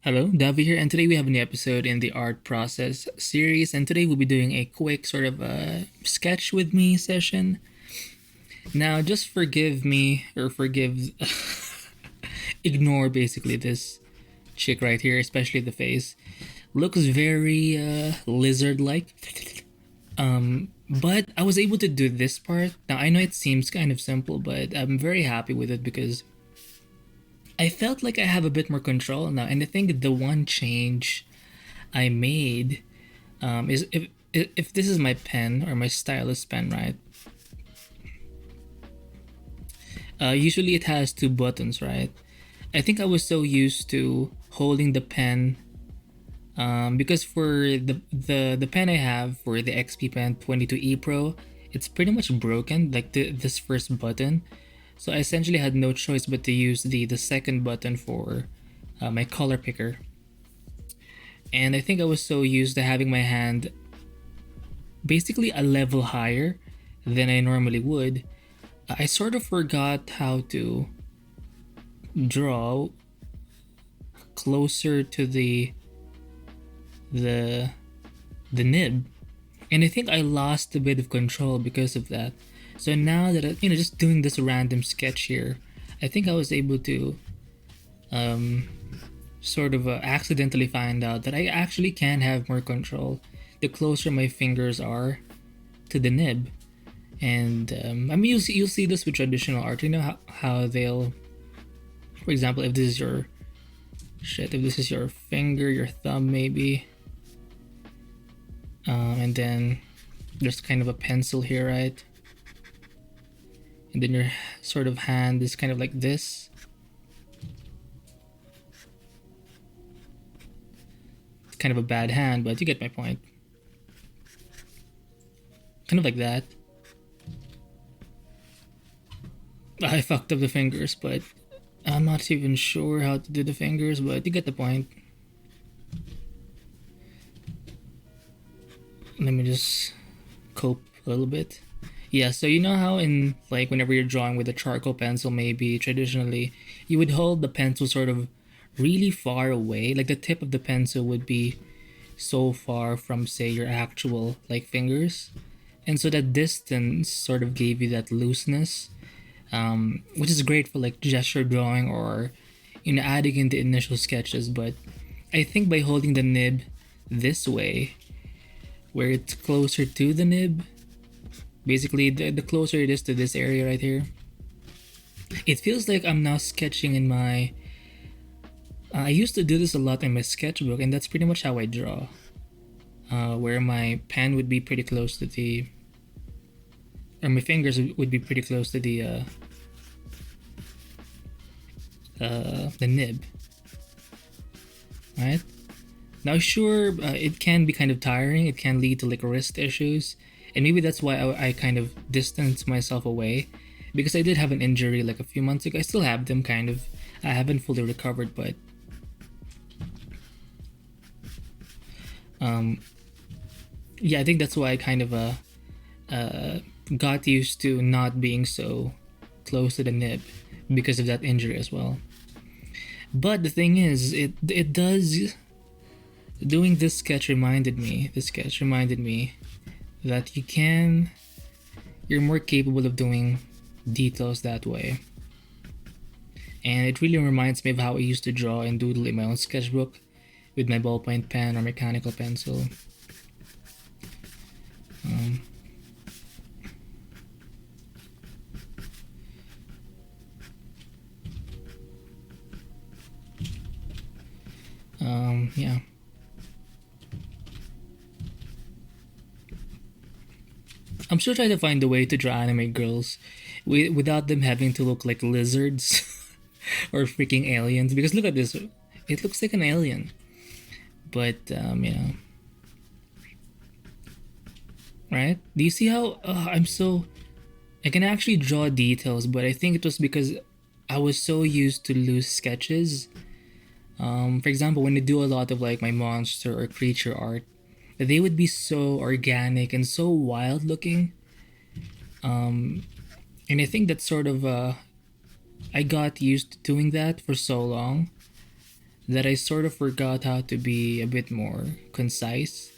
Hello, Davi here, and today we have a new episode in the art process series. And today we'll be doing a quick sort of sketch with me session. Now, just forgive me, or ignore basically this chick right here, especially the face. Looks very lizard like. But I was able to do this part. Now, I know it seems kind of simple, but I'm very happy with it because I felt like I have a bit more control now, and I think the one change I made is if this is my pen or my stylus pen, right? Usually it has two buttons, right? I think I was so used to holding the pen because for the pen I have for the XPPen 22E Pro, it's pretty much broken, like this first button. So I essentially had no choice but to use the second button for my color picker. And I think I was so used to having my hand basically a level higher than I normally would. I sort of forgot how to draw closer to the nib, and I think I lost a bit of control because of that. So now that just doing this random sketch here, I think I was able to sort of accidentally find out that I actually can have more control the closer my fingers are to the nib. And I mean, you'll see this with traditional art. You know how they'll, for example, if this is your finger, your thumb maybe, and then there's kind of a pencil here, right? And then your sort of hand is kind of like this. It's kind of a bad hand, but you get my point. Kind of like that. I fucked up the fingers, but I'm not even sure how to do the fingers, but you get the point. Let me just cope a little bit. Yeah, so you know how in like whenever you're drawing with a charcoal pencil, maybe traditionally you would hold the pencil sort of really far away, like the tip of the pencil would be so far from say your actual like fingers, and so that distance sort of gave you that looseness, which is great for like gesture drawing or adding in the initial sketches. But I think by holding the nib this way, where it's closer to the nib, basically the closer it is to this area right here, it feels like I'm now sketching in my I used to do this a lot in my sketchbook, and that's pretty much how I draw, where my pen would be pretty close to the, or my fingers would be pretty close to the nib, right? Now, sure, it can be kind of tiring. It can lead to like wrist issues, and maybe that's why I kind of distanced myself away, because I did have an injury like a few months ago. I still have them, kind of. I haven't fully recovered, but yeah, I think that's why I kind of got used to not being so close to the nib because of that injury as well. But the thing is, it does. Doing this sketch reminded me. That you're more capable of doing details that way. And it really reminds me of how I used to draw and doodle in my own sketchbook with my ballpoint pen or mechanical pencil. Yeah. I'm still trying to find a way to draw anime girls without them having to look like lizards or freaking aliens. Because look at this, it looks like an alien. But right? Do you see how I can actually draw details, but I think it was because I was so used to loose sketches. For example, when I do a lot of like my monster or creature art, they would be so organic and so wild looking. And I think that sort of I got used to doing that for so long that I sort of forgot how to be a bit more concise.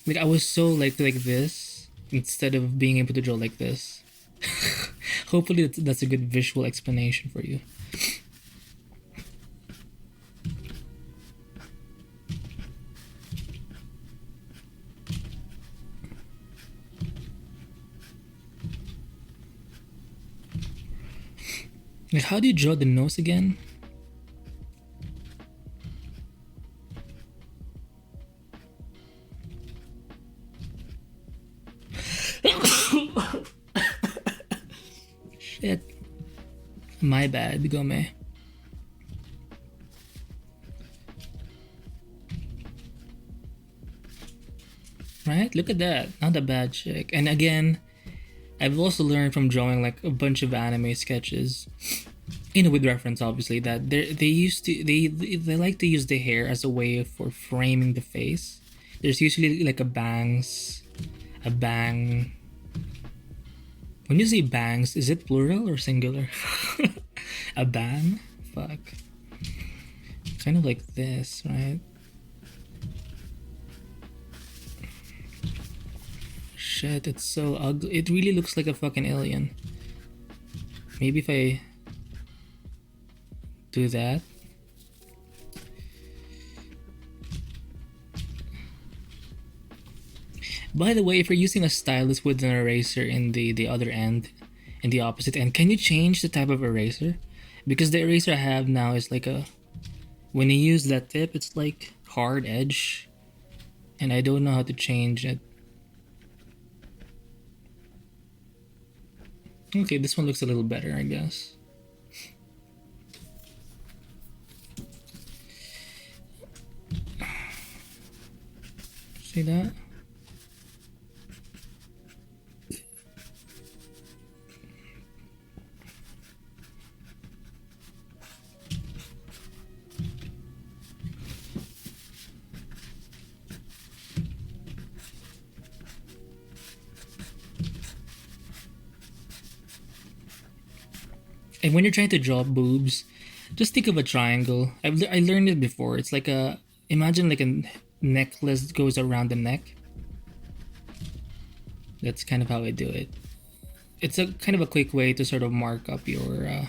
Like I was so like this instead of being able to draw like this. Hopefully that's a good visual explanation for you. Like, how do you draw the nose again? Shit. My bad, Gome. Right? Look at that. Not a bad chick. And again, I've also learned from drawing like a bunch of anime sketches, with reference obviously, that they like to use the hair as a way for framing the face. There's usually like a bang. When you say bangs, is it plural or singular? A bang? Fuck. Kind of like this, right? Shit, it's so ugly. It really looks like a fucking alien. Maybe if I do that. By the way, if you're using a stylus with an eraser in the other end, in the opposite end, can you change the type of eraser? Because the eraser I have now is like a... When you use that tip, it's like hard edge. And I don't know how to change it. Okay, this one looks a little better, I guess. See that? And when you're trying to draw boobs, just think of a triangle. I learned it before. It's like a... Imagine like a necklace that goes around the neck. That's kind of how I do it. It's a kind of a quick way to sort of mark up your...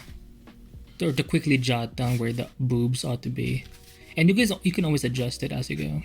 or to quickly jot down where the boobs ought to be. And you can always adjust it as you go.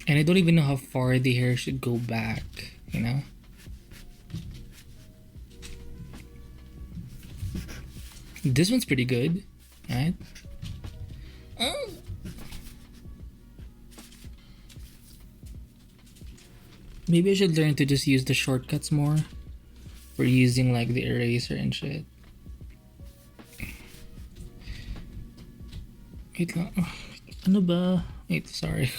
And I don't even know how far the hair should go back, you know? This one's pretty good, right? Oh. Maybe I should learn to just use the shortcuts more for using like the eraser and shit. Wait lang. Ano ba? Wait, sorry.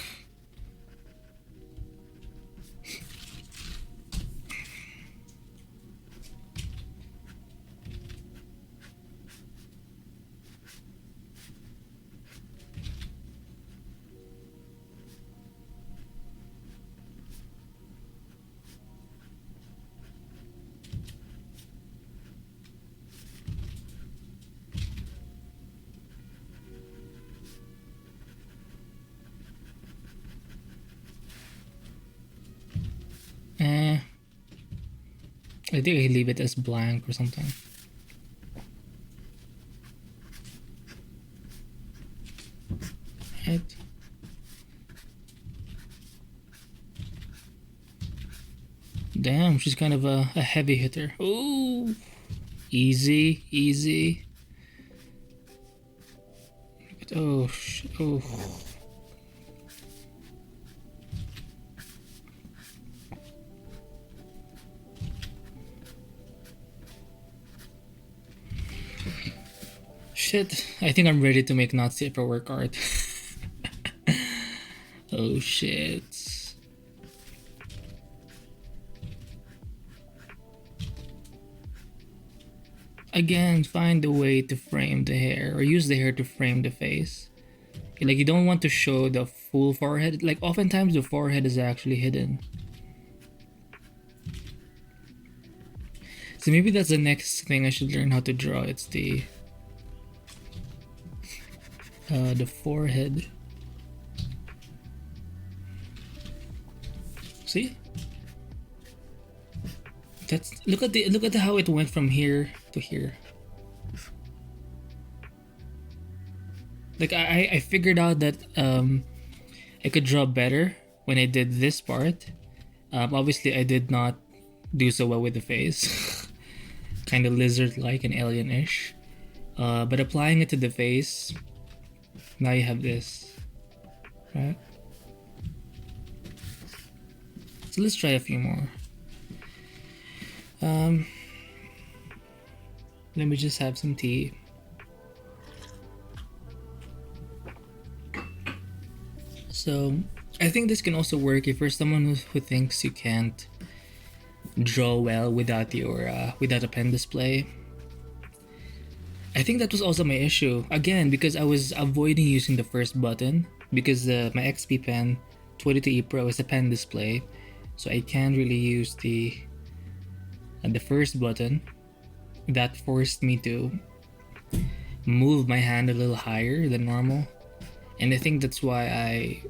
I think I leave it as blank or something. Right. Damn, she's kind of a heavy hitter. Ooh, easy, easy. Oh, oh. shit. I think I'm ready to make not safe for work art. Oh shit. Again, find a way to frame the hair or use the hair to frame the face. Like, you don't want to show the full forehead. Like, oftentimes the forehead is actually hidden. So maybe that's the next thing I should learn how to draw. It's the forehead. See? That's look at how it went from here to here. Like, I figured out that I could draw better when I did this part. Obviously I did not do so well with the face. Kind of lizard-like and alien-ish. But applying it to the face, now you have this, right? So let's try a few more. Let me just have some tea. So I think this can also work if you're someone who thinks you can't draw well without a pen display. I think that was also my issue, again, because I was avoiding using the first button because my XPPen 22E Pro is a pen display, so I can't really use the first button. That forced me to move my hand a little higher than normal, and I think that's why I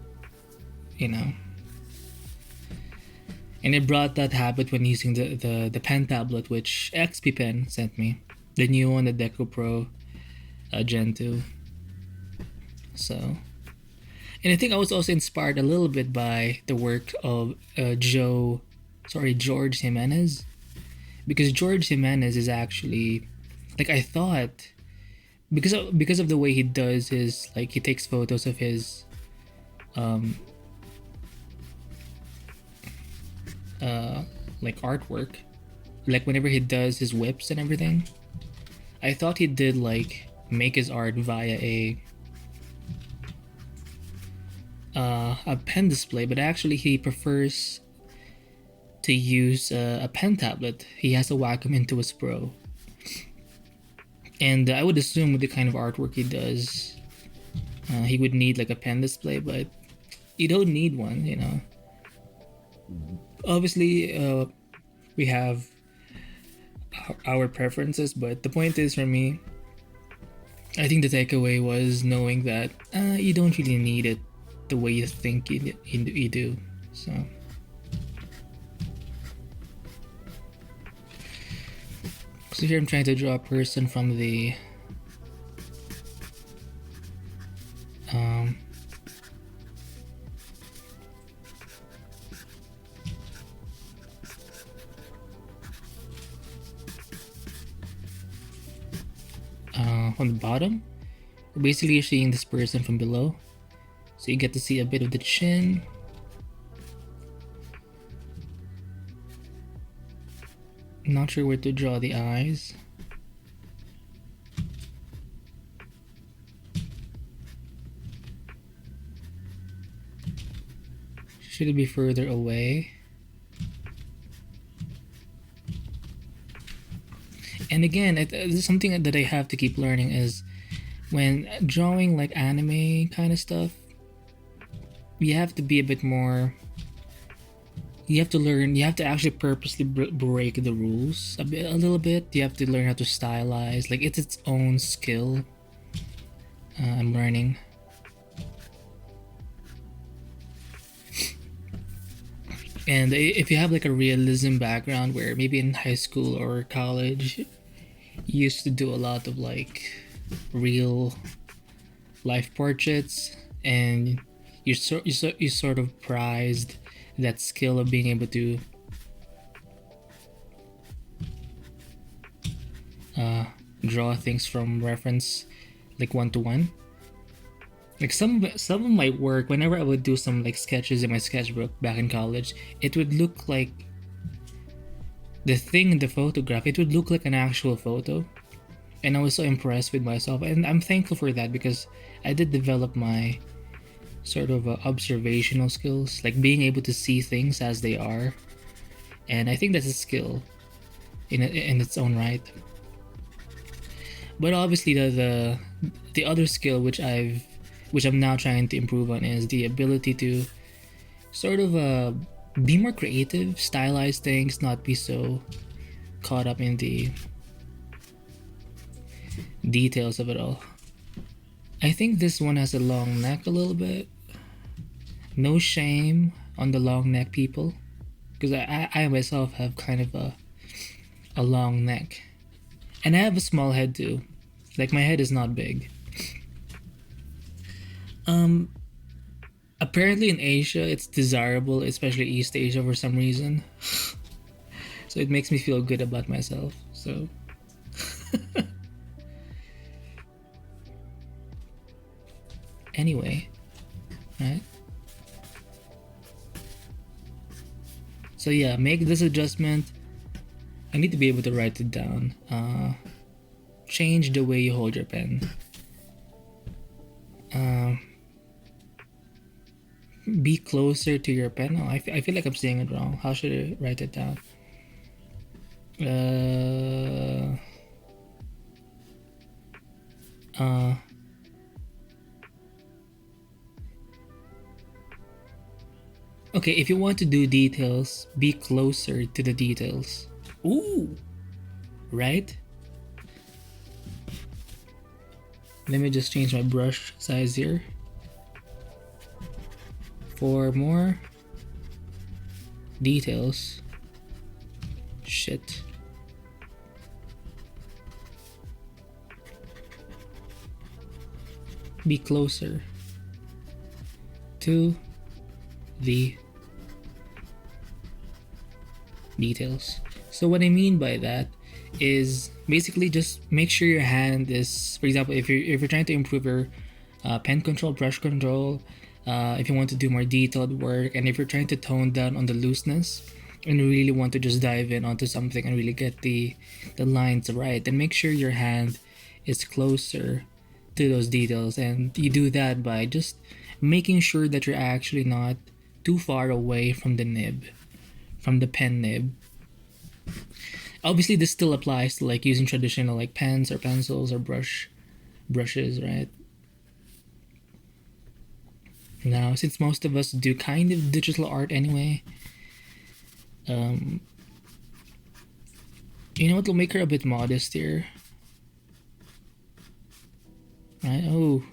brought that habit when using the pen tablet which XPPen sent me, the new one, the Deco Pro Gen 2. So, and I think I was also inspired a little bit by the work of George Jimenez, because George Jimenez is actually, like, I thought, because of the way he does his, like, he takes photos of his like artwork, like whenever he does his whips and everything, I thought he did like make his art via a pen display, but actually he prefers to use a pen tablet. He has a Wacom Intuos Pro, and I would assume with the kind of artwork he does, he would need like a pen display, but you don't need one, you know. Obviously, we have our preferences, but the point is, for me, I think the takeaway was knowing that you don't really need it the way you think you do. So here I'm trying to draw a person from the on the bottom. We're basically seeing this person from below, so you get to see a bit of the chin. Not sure where to draw the eyes. Should it be further away? And again, this is something that I have to keep learning, is when drawing like anime kind of stuff, you have to be a bit more, you have to learn, you have to actually purposely break the rules a little bit. You have to learn how to stylize, like it's its own skill. I'm learning. And if you have like a realism background, where maybe in high school or college you used to do a lot of like real life portraits, and you sort of prized that skill of being able to draw things from reference, like one-to-one. Like some of my work, whenever I would do some like sketches in my sketchbook back in college, it would look like the thing in the photograph, it would look like an actual photo. And I was so impressed with myself, and I'm thankful for that because I did develop my sort of observational skills, like being able to see things as they are. And I think that's a skill in its own right. But obviously the other skill which I'm now trying to improve on is the ability to sort of be more creative, stylize things, not be so caught up in the details of it all. I think this one has a long neck a little bit. No shame on the long neck people, because I myself have kind of a long neck, and I have a small head too. Like my head is not big. Apparently in Asia it's desirable, especially East Asia for some reason. So it makes me feel good about myself. So anyway, right? So yeah, make this adjustment. I need to be able to write it down. Change the way you hold your pen. Be closer to your pen. Oh, I feel like I'm saying it wrong. How should I write it down? Okay, if you want to do details, be closer to the details. Ooh! Right? Let me just change my brush size here. For more details. Shit. Be closer to the details. So what I mean by that is basically just make sure your hand is, for example, if you're trying to improve your pen control, brush control, if you want to do more detailed work, and if you're trying to tone down on the looseness and you really want to just dive in onto something and really get the lines right, then make sure your hand is closer to those details. And you do that by just making sure that you're actually not too far away from the nib, from the pen nib. Obviously this still applies to like using traditional like pens or pencils or brushes, right? Now, since most of us do kind of digital art anyway, you know what will make her a bit modest here? Right? Oh.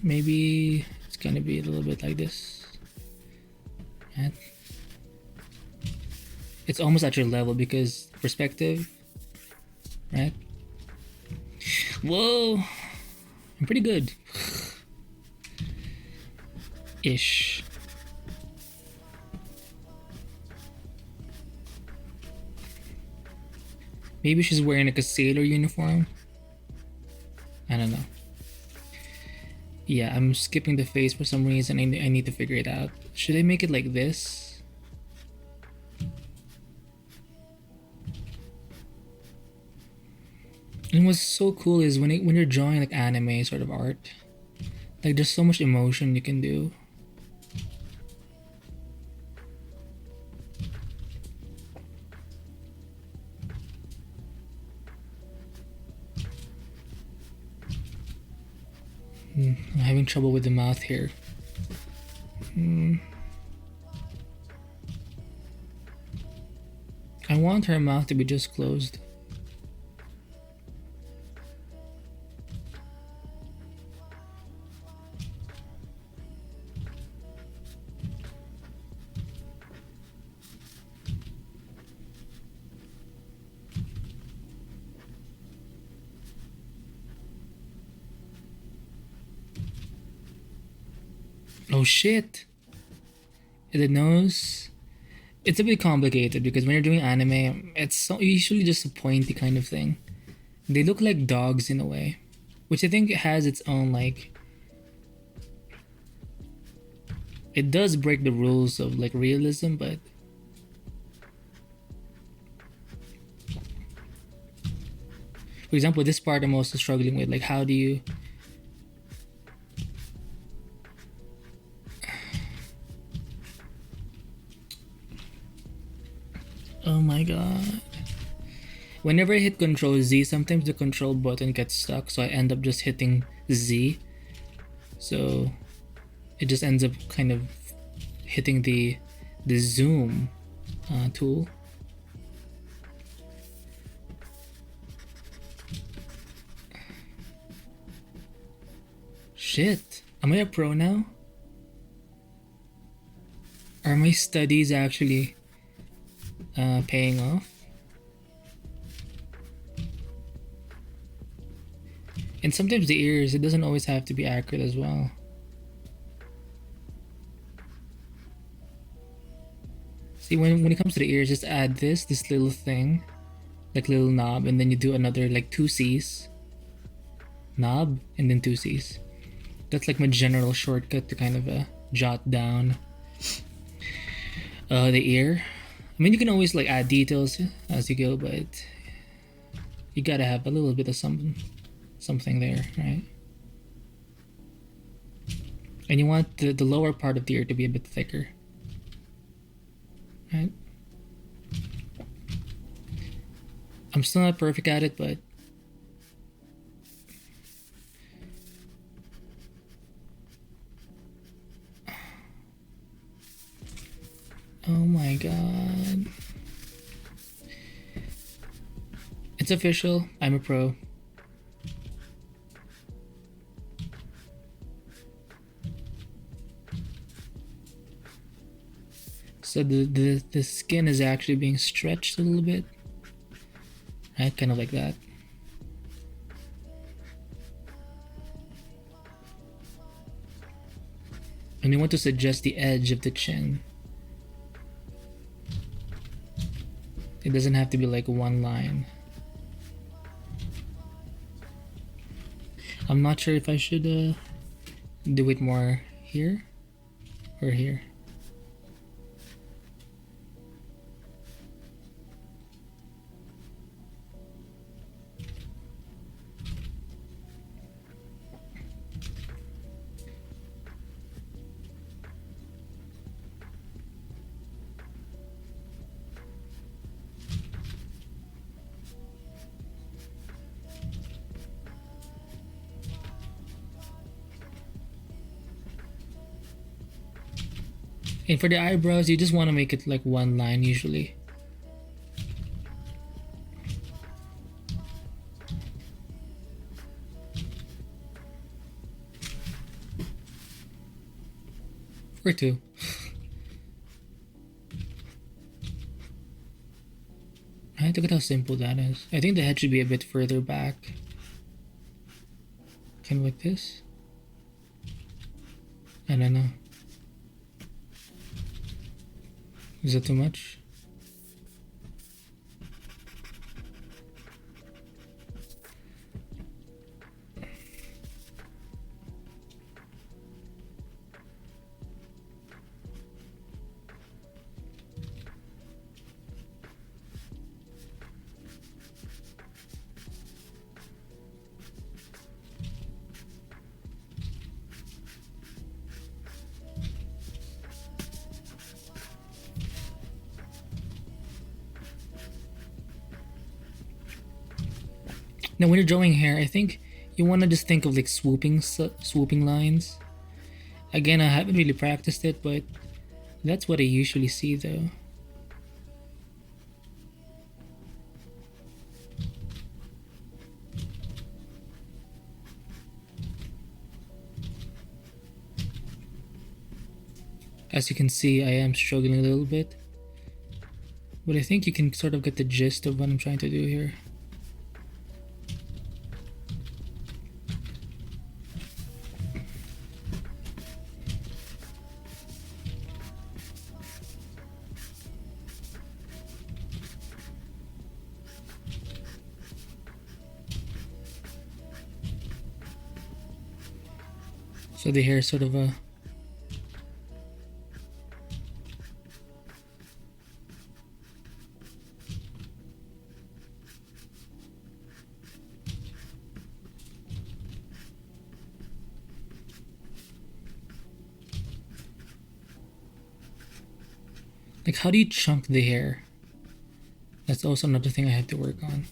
Maybe it's gonna be a little bit like this. Right? It's almost at your level because perspective, right? Whoa, I'm pretty good. Ish. Maybe she's wearing like a sailor uniform. I don't know. Yeah, I'm skipping the face for some reason. I need to figure it out. Should I make it like this? And what's so cool is when you're drawing like anime sort of art, like there's so much emotion you can do. I'm having trouble with the mouth here. I want her mouth to be just closed. Oh shit! The nose. It's a bit complicated because when you're doing anime, it's usually just a pointy kind of thing. They look like dogs in a way, which I think has its own like. It does break the rules of like realism, but for example, this part I'm also struggling with. Like, how do you? Oh my god. Whenever I hit Control Z, sometimes the control button gets stuck, so I end up just hitting Z. So it just ends up kind of hitting the zoom tool. Shit, am I a pro now? Are my studies actually paying off? And sometimes the ears, it doesn't always have to be accurate as well. See, when it comes to the ears, just add this little thing, like little knob, and then you do another like 2 C's. Knob, and then 2 C's. That's like my general shortcut to kind of jot down the ear. I mean, you can always like add details as you go, but you gotta have a little bit of something there, right? And you want the lower part of the ear to be a bit thicker, right? I'm still not perfect at it, but oh my god. It's official, I'm a pro. So the skin is actually being stretched a little bit, right? Kind of like that. And you want to suggest the edge of the chin. It doesn't have to be like one line. I'm not sure if I should do it more here or here. And for the eyebrows, you just want to make it like one line usually. Or 2. Right, look at how simple that is. I think the head should be a bit further back. Kind of like this. I don't know. Is that too much? Now when you're drawing hair, I think you want to just think of like swooping lines. Again, I haven't really practiced it, but that's what I usually see though. As you can see, I am struggling a little bit, but I think you can sort of get the gist of what I'm trying to do here. So the hair is sort of a... Like, how do you chunk the hair? That's also another thing I have to work on.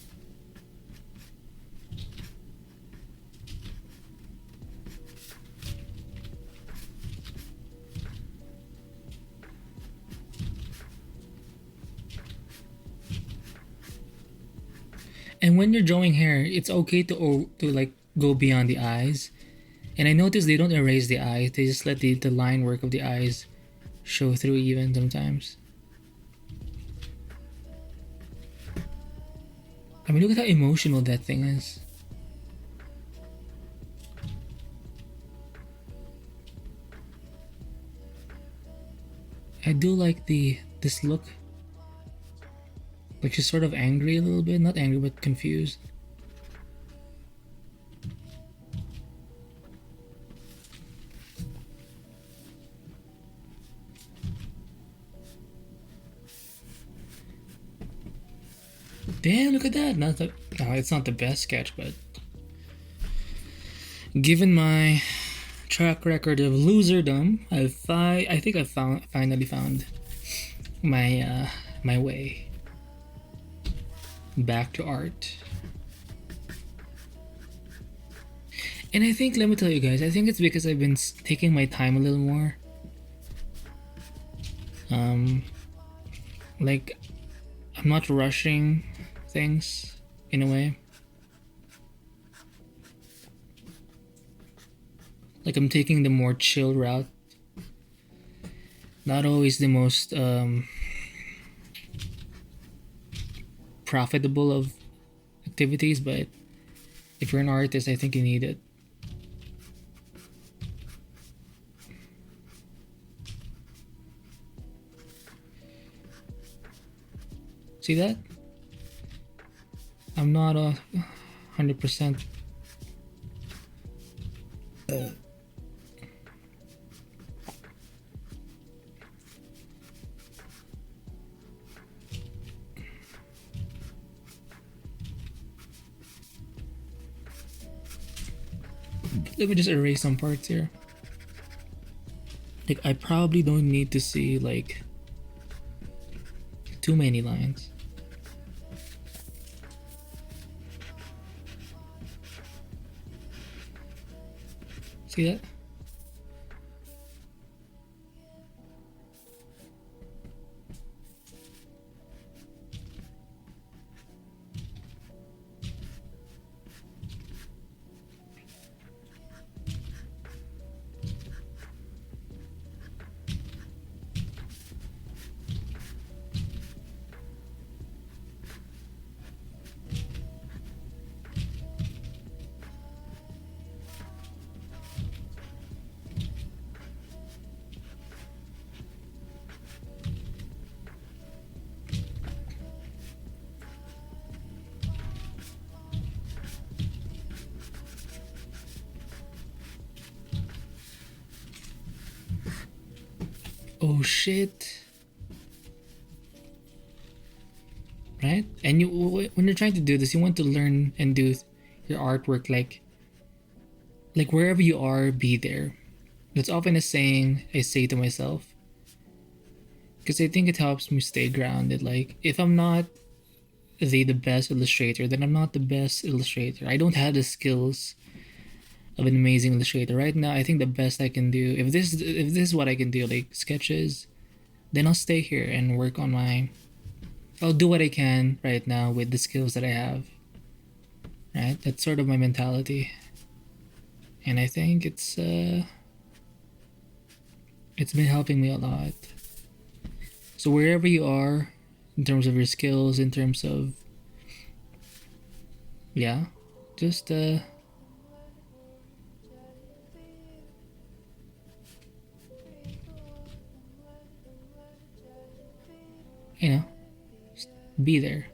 And when you're drawing hair, it's okay to like go beyond the eyes. And I noticed they don't erase the eyes. They just let the line work of the eyes show through even sometimes. I mean, look at how emotional that thing is. I do like this look. Like she's sort of angry a little bit. Not angry, but confused. Damn, look at that. No, it's not the best sketch, but given my track record of loserdom, I think I finally found my my way back to art. And I think, let me tell you guys, I think it's because I've been taking my time a little more. Like, I'm not rushing things in a way. Like, I'm taking the more chill route. Not always the most profitable of activities, but if you're an artist, I think you need it. See that? I'm not 100%. Let me just erase some parts here. Like, I probably don't need to see like too many lines. See that? Oh shit. Right? And when you're trying to do this, you want to learn and do your artwork like wherever you are, be there. That's often a saying I say to myself, because I think it helps me stay grounded. Like, if I'm not the best illustrator, then I'm not the best illustrator. I don't have the skills of an amazing illustrator right now. I think the best I can do, if this is what I can do, like sketches, then I'll stay here and work on I'll do what I can right now with the skills that I have. Right? That's sort of my mentality. And I think it's been helping me a lot. So wherever you are, in terms of your skills, in terms of, yeah, just you know, just be there.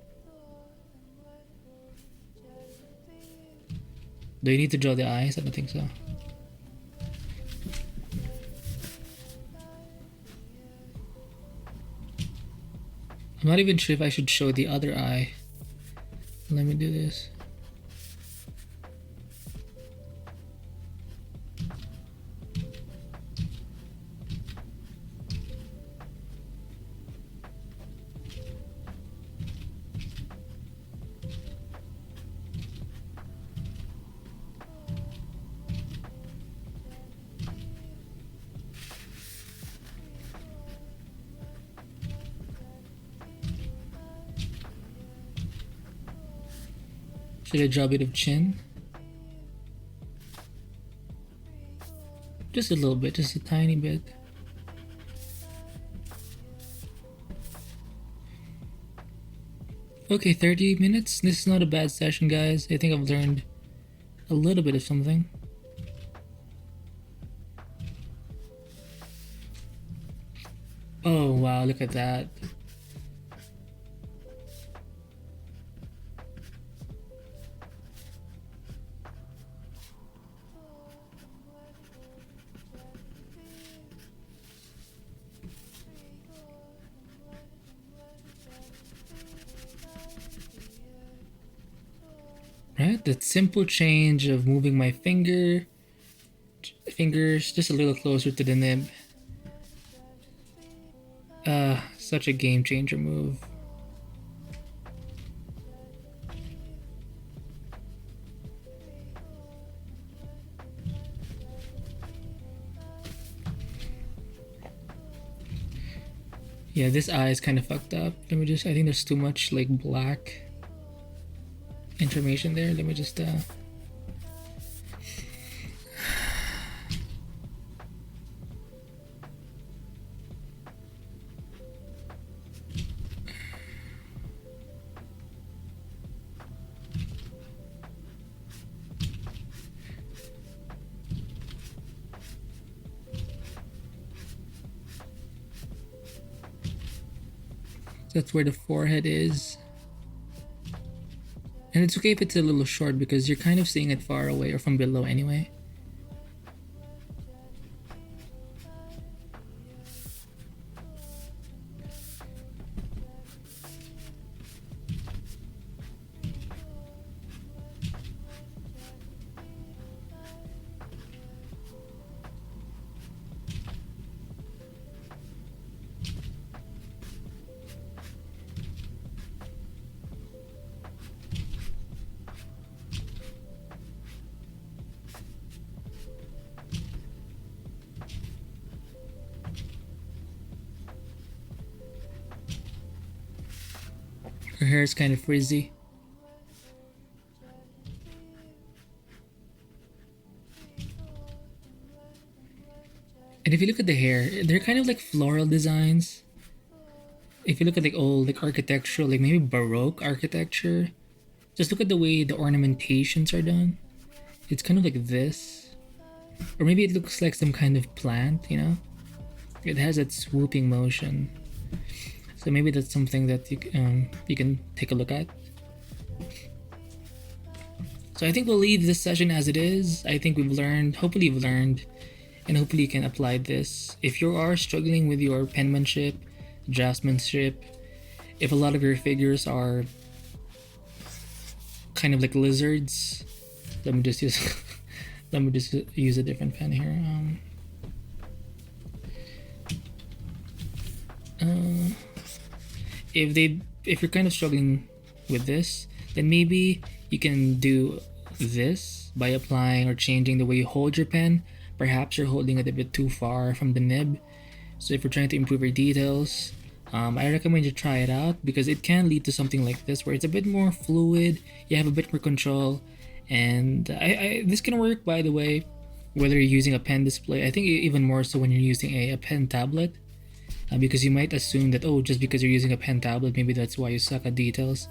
Do you need to draw the eyes? I don't think so. I'm not even sure if I should show the other eye. Let me do this. Should I draw a bit of chin? Just a little bit, just a tiny bit. Okay, 30 minutes. This is not a bad session, guys. I think I've learned a little bit of something. Oh wow, look at that. Right, that simple change of moving my fingers just a little closer to the nib. Such a game changer move. Yeah, this eye is kind of fucked up. I think there's too much like black information there. Let me just that's where the forehead is. And it's okay if it's a little short because you're kind of seeing it far away or from below anyway. Her hair is kind of frizzy. And if you look at the hair, they're kind of like floral designs. If you look at like old like architectural, like maybe Baroque architecture, just look at the way the ornamentations are done. It's kind of like this. Or maybe it looks like some kind of plant, you know? It has that swooping motion. So maybe that's something that you can take a look at. So I think we'll leave this session as it is. I think we've learned, hopefully you've learned, and hopefully you can apply this. If you are struggling with your penmanship, draftsmanship, if a lot of your figures are kind of like lizards, let me just use a different pen here. If you're kind of struggling with this, then maybe you can do this by applying or changing the way you hold your pen. Perhaps you're holding it a bit too far from the nib. So if you're trying to improve your details, I recommend you try it out because it can lead to something like this where it's a bit more fluid, you have a bit more control, and this can work, by the way, whether you're using a pen display. I think even more so when you're using a pen tablet. Because you might assume that, oh, just because you're using a pen tablet, maybe that's why you suck at details.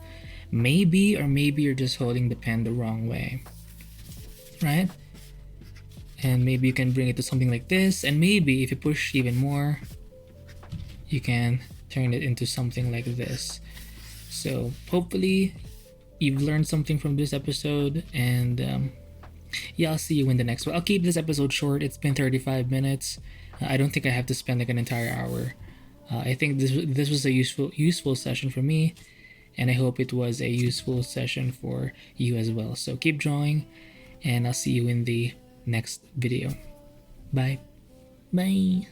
Maybe you're just holding the pen the wrong way, right? And maybe you can bring it to something like this, and maybe if you push even more, you can turn it into something like this. So hopefully you've learned something from this episode, and yeah, I'll see you in the next one. I'll keep this episode short. It's been 35 minutes. I don't think I have to spend like an entire hour I think this was a useful session for me, and I hope it was a useful session for you as well. So keep drawing, and I'll see you in the next video. Bye. Bye.